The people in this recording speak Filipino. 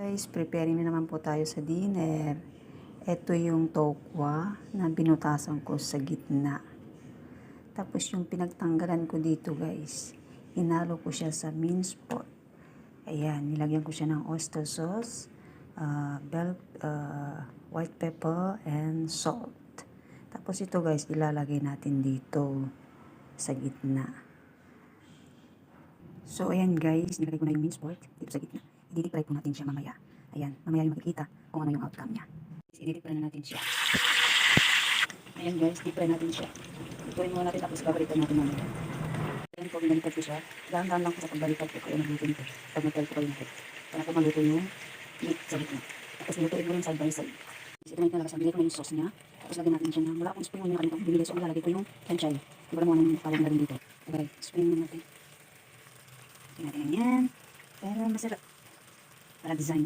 Guys, preparing na naman po tayo sa dinner. Ito yung tokwa na binutasan ko sa gitna. Tapos yung pinagtanggalan ko dito guys, hinalo ko siya sa minced pork. Ayan, nilagyan ko siya ng oyster sauce, white pepper, and salt. Tapos ito guys, ilalagay natin dito sa gitna. So ayan guys, nilagay ko na yung minced pork dito sa gitna. I-deep fry po natin siya mamaya. Ayan, mamaya yung makikita kung ano yung outcome niya. I-deep fry na natin siya. Ayan guys, deep fry natin siya. Ituloy muna natin tapos babalikan natin mamaya. Ayan po, binaliktad ko siya. Dahan-dahan lang po sa pagbaliktad ko kaya nagluto nito. Pag nag-fry ko kayo natin. Para po maluto yung meat sa gitna. Tapos nilutuin mo rin side by side. Kasi ito na yung talaga sa bigay ko na yung sauce niya. Tapos lagyan natin siya ng wala akong spring onion kanito. Binili so ilalagay ko yung kanchay. Di ba mo anong tawag na rin dito. Okay, spring onion natin. Tingnan natin yan. Pero masarap. Para design.